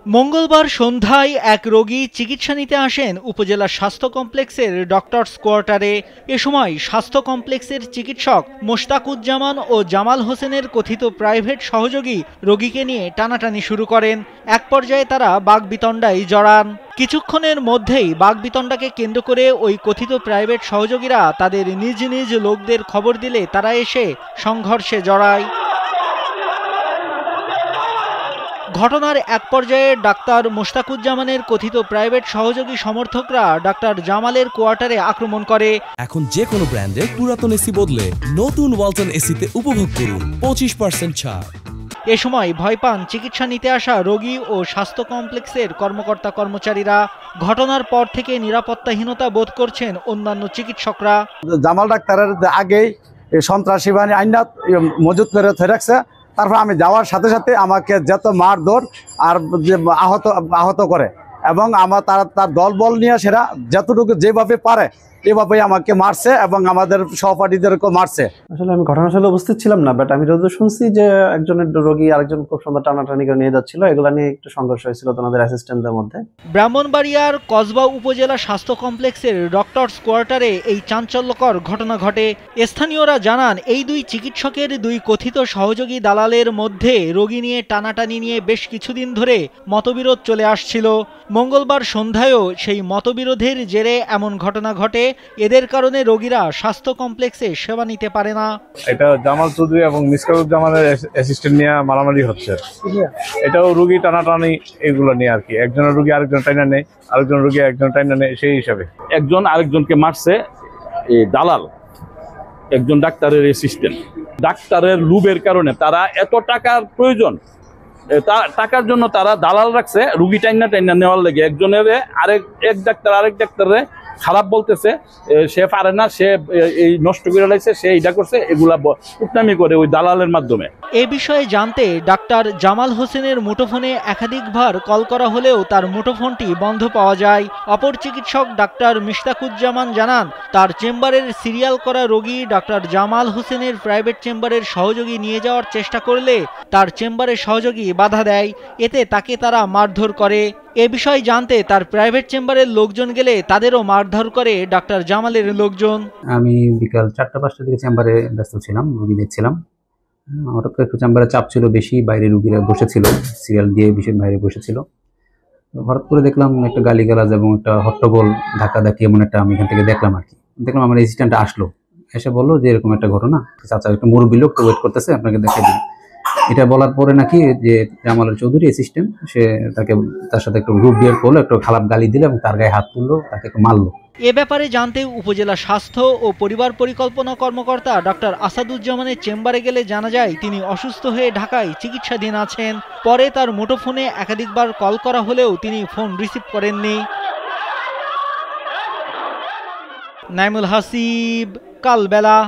মঙ্গলবার সন্ধ্যায় এক রোগী চিকিৎসা নিতে আসেন উপজেলা স্বাস্থ্য কমপ্লেক্সের ডক্টরস কোয়ার্টারে। এ সময় স্বাস্থ্য কমপ্লেক্সের চিকিৎসক মোশতাকুজ্জামান ও জামাল হোসেনের কথিত প্রাইভেট সহযোগী রোগীকে নিয়ে টানাটানি শুরু করেন। এক পর্যায়ে তারা বাগবিতণ্ডায় জড়ান। কিছুক্ষণের মধ্যেই বাগবিতণ্ডাকে কেন্দ্র করে ওই কথিত প্রাইভেট সহযোগীরা তাদের নিজ নিজ লোকদের খবর দিলে তারা এসে সংঘর্ষে জড়ায়। ঘটনার এক পর্যায়ে ডাক্তার মোশতাকুজ্জামানের কথিত প্রাইভেট সহযোগী সমর্থকরা ডাক্তার জামালের কোয়ার্টারে আক্রমণ করে। এখন যে কোনো ব্র্যান্ডের পুরাতন এসি বদলে নতুন ওয়ালটন এসিতে উপভোগ করুন 25% ছাড়। এ সময় ভয় পান চিকিৎসা নিতে আসা রোগী ও স্বাস্থ্য কমপ্লেক্সের কর্মকর্তা কর্মচারীরা। ঘটনার পর থেকে নিরাপত্তাহীনতা বোধ করছেন অন্যান্য চিকিৎসকরা। জামাল ডাক্তারের আগেই সন্ত্রাসী বাহিনী আইনাত মজুত করে ধরে রাখছে। তারপর আমি যাওয়ার সাথে সাথে আমাকে যত মারধর আর আহত করে এবং তার দল বল নিয়ে সেরা যতটুকু যেভাবে পারে এভাবে আমাকে মারছে এবং আমাদের সহপাঠীদেরকেও মারছে। আসলে আমি ঘটনাস্থলে উপস্থিত ছিলাম না, বাট আমি যতদূর শুনছি যে একজনের রোগী আরেকজন খুব সুন্দর টানাটানি করে নিয়ে যাচ্ছিল, এগুলা নিয়ে একটু সংঘর্ষ হয়েছিল ওনাদের অ্যাসিস্ট্যান্টদের মধ্যে। ব্রাহ্মণবাড়িয়ার কসবা উপজেলা স্বাস্থ্য কমপ্লেক্সের ডক্টরস কোয়ার্টারে এই চাঞ্চল্যকর ঘটনা ঘটে। স্থানীয়রা জানান, এই দুই চিকিৎসকের দুই কথিত সহযোগী দালালের মধ্যে রোগী নিয়ে টানাটানি নিয়ে বেশ কিছুদিন ধরে মতবিরোধ চলে আসছিল। মঙ্গলবার সন্ধ্যায়ও সেই মতবিরোধের জেরে এমন ঘটনা ঘটে। এদের কারণে রোগীরা স্বাস্থ্য কমপ্লেক্সে সেবা নিতে পারে না। এটা জামাল চৌধুরী এবং মিসকাতুজ্জামানের অ্যাসিস্ট্যান্ট নিয়ে মারামারি হচ্ছে। এটাও রোগী টানাটানি এগুলো নিয়ে আর কি। একজনের রোগী আরেকজন টাইনা নেই, আরেকজন রোগী একজন টাইনা নেই, সেই হিসাবে একজন আরেকজনকে মারছে দালাল, একজন ডাক্তারের অ্যাসিস্ট্যান্ট। ডাক্তারের লুবের কারণে তারা এত টাকার প্রয়োজন, টাকার জন্য তারা দালাল রাখছে রুগী টাইনা নেওয়ার লেগে। একজনের আরেক ডাক্তারের খারাপ বলতেছে, সে পারে না, সে এই নষ্ট করে লাগছে, সে এইটা করছে, এগুলা উটনামি করে ওই দালালের মাধ্যমে। এ বিষয়ে জানতে ডাক্তার জামাল হোসেনের মুঠোফোনে একাধিকবার কল করা হলেও তার মুঠোফোনটি বন্ধ পাওয়া যায়। অপর চিকিৎসক ডাক্তার মোশতাকুজ্জামান জানান, তার চেম্বারের সিরিয়াল করা রোগী ডাক্তার জামাল হোসেনের প্রাইভেট চেম্বারের সহযোগী নিয়ে যাওয়ার চেষ্টা করলে তার চেম্বারের সহযোগী বাধা দেয়। এতে তাকে তারা মারধর করে। এ বিষয়ে জানতে তার প্রাইভেট চেম্বারের লোকজন গেলে তাদেরও মারধর করে ডাক্তার জামালের লোকজন। আমি বিকাল 4টা-5টার দিকে চেম্বারে ব্যস্ত ছিলাম, রোগী দেখছিলাম। হঠাৎ করে একটু চেম্বারে চাপ ছিল বেশি, বাইরে রোগীরা বসেছিল, সিরিয়াল দিয়ে বিশেষ বাইরে বসেছিল। হঠাৎ করে দেখলাম একটা গালিগালাজ এবং একটা হট্টগোল ধাক্কাধাক্কি এমন একটা আমি এখান থেকে দেখলাম আর কি। দেখলাম আমার অ্যাসিস্ট্যান্ট আসলো, এসে বললো যে এরকম একটা ঘটনা, চাচা একটা মুরব্বী লোক ওয়েট করতেছে, আপনাকে দেখে দিন। এটা বলার পরে নাকি যে জামালের চৌধুরী অ্যাসিস্ট্যান্ট, সে তার সাথে একটু গ্রুপ বিয়ার করলো, একটু খারাপ গালি দিল এবং তার গায়ে হাত তুললো, তাকে একটু মারলো। এ ব্যাপারে জানতে উপজেলা স্বাস্থ্য ও পরিবার পরিকল্পনা কর্মকর্তা ডক্টর আসাদুজ্জামানের চেম্বারে গেলে জানা যায় তিনি অসুস্থ হয়ে ঢাকায় চিকিৎসাধীন আছেন। পরে তার মুঠোফোনে একাধিকবার কল করা হলেও তিনি ফোন রিসিভ করেননি। নাইমুল হাসিব, কালবেলা।